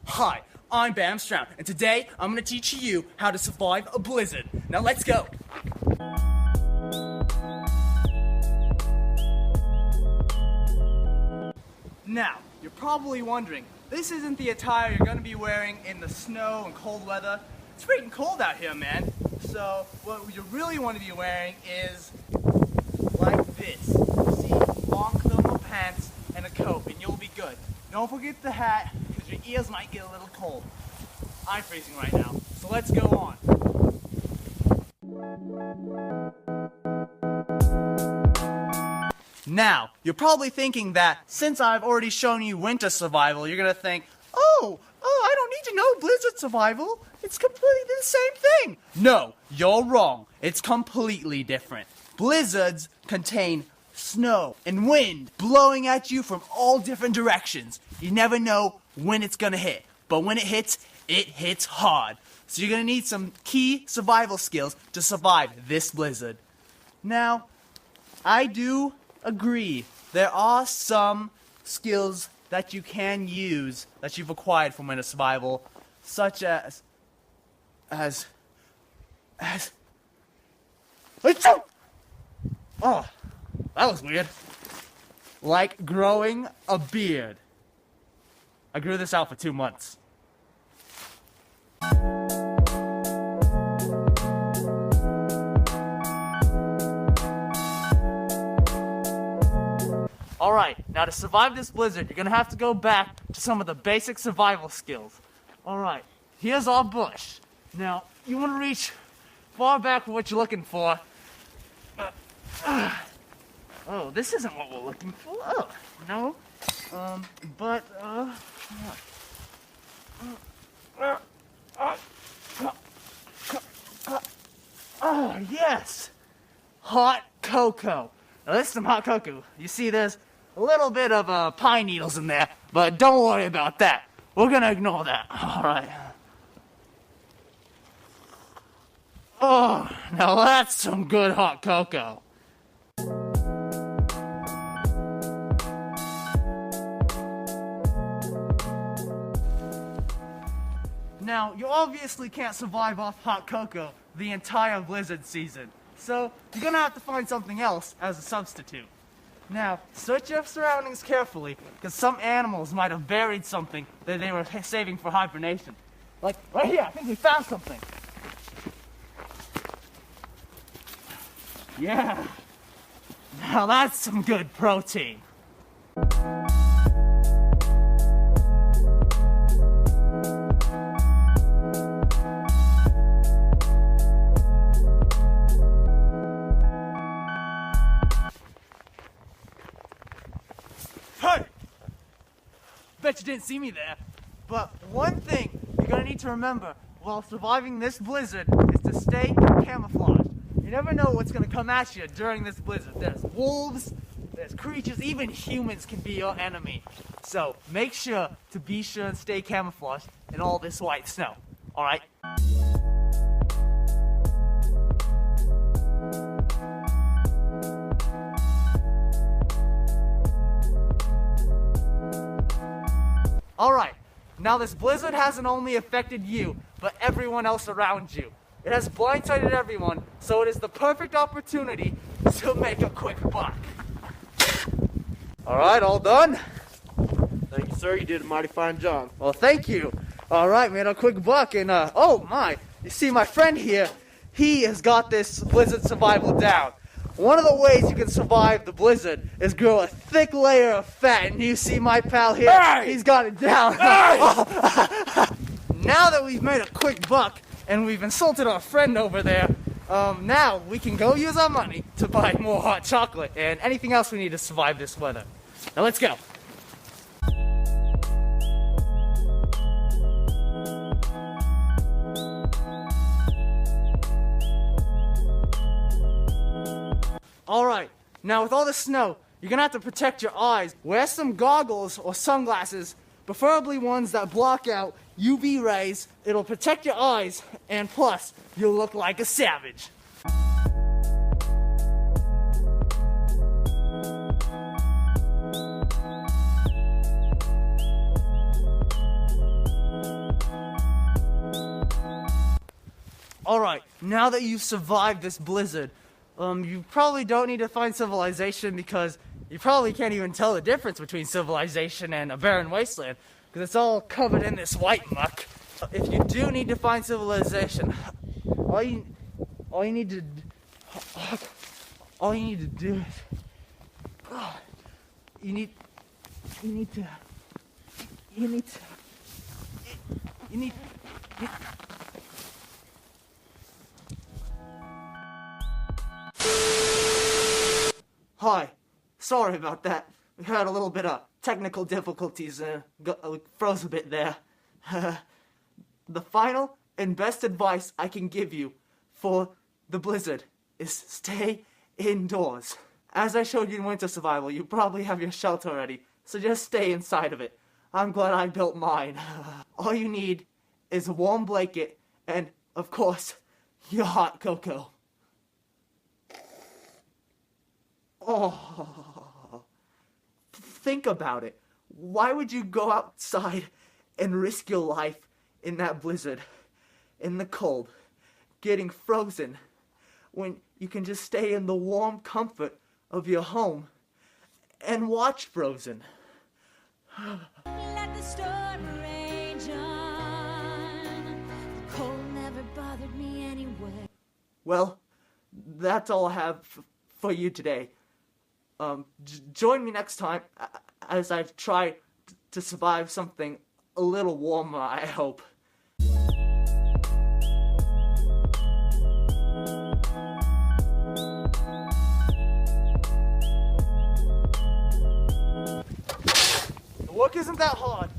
Hi, I'm Bam Stroud, and today I'm going to teach you how to survive a blizzard. Now let's go! Now, you're probably wondering, this isn't the attire you're going to be wearing in the snow and cold weather. It's freaking cold out here, man. So, what you really want to be wearing is like this. See, long thermal pants and a coat, and you'll be good. Don't forget the hat, because your ears might get a little cold. I'm freezing right now, so let's go on. Now, you're probably thinking that since I've already shown you winter survival, you're gonna think, oh, I don't need to know blizzard survival. It's completely the same thing. No, you're wrong. It's completely different. Blizzards contain snow and wind blowing at you from all different directions. You never know when it's gonna hit, but when it hits hard. So you're gonna need some key survival skills to survive this blizzard. Now, I do agree, there are some skills that you can use that you've acquired from winter survival, such as oh, that was weird. Like growing a beard. I grew this out for 2 months. Alright, now to survive this blizzard, you're gonna have to go back to some of the basic survival skills. Alright, here's our bush. Now, you wanna reach far back for what you're looking for. Oh, this isn't what we're looking for. Oh, no. Oh, yes! Hot cocoa. Now, this is some hot cocoa. You see, there's a little bit of pine needles in there, but don't worry about that. We're gonna ignore that. Alright. Oh, now that's some good hot cocoa. Now, you obviously can't survive off hot cocoa the entire blizzard season, so you're gonna have to find something else as a substitute. Now, search your surroundings carefully, because some animals might have buried something that they were saving for hibernation. Like, right here, I think we found something. Yeah, now that's some good protein. Hey! Bet you didn't see me there. But one thing you're gonna need to remember while surviving this blizzard is to stay camouflaged. You never know what's gonna come at you during this blizzard. There's wolves, there's creatures, even humans can be your enemy. So make sure to be sure and stay camouflaged in all this white snow. Alright? Alright, now this blizzard hasn't only affected you, but everyone else around you. It has blindsided everyone, so it is the perfect opportunity to make a quick buck. Alright, all done? Thank you, sir. You did a mighty fine job. Well, thank you. Alright, made a quick buck, and oh my, you see my friend here, he has got this blizzard survival down. One of the ways you can survive the blizzard is grow a thick layer of fat, and you see my pal here, Hey! he's got it down. Hey! Now that we've made a quick buck, and we've insulted our friend over there, now we can go use our money to buy more hot chocolate and anything else we need to survive this weather. Now let's go. Alright, now with all the snow, you're gonna have to protect your eyes. Wear some goggles or sunglasses, preferably ones that block out UV rays. It'll protect your eyes, and plus, you'll look like a savage. Alright, now that you've survived this blizzard, you probably don't need to find civilization because you probably can't even tell the difference between civilization and a barren wasteland because it's all covered in this white muck. If you do need to find civilization, all you need to do is you need Hi, sorry about that. We had a little bit of technical difficulties, froze a bit there. The final and best advice I can give you for the blizzard is stay indoors. As I showed you in Winter Survival, you probably have your shelter already, so just stay inside of it. I'm glad I built mine. All you need is a warm blanket and, of course, your hot cocoa. Oh, think about it. Why would you go outside and risk your life in that blizzard, in the cold, getting frozen, when you can just stay in the warm comfort of your home and watch Frozen? Let the storm rage on. The cold never bothered me anyway. Well, that's all I have for you today. Join me next time as I try to survive something a little warmer, I hope. The work isn't that hard.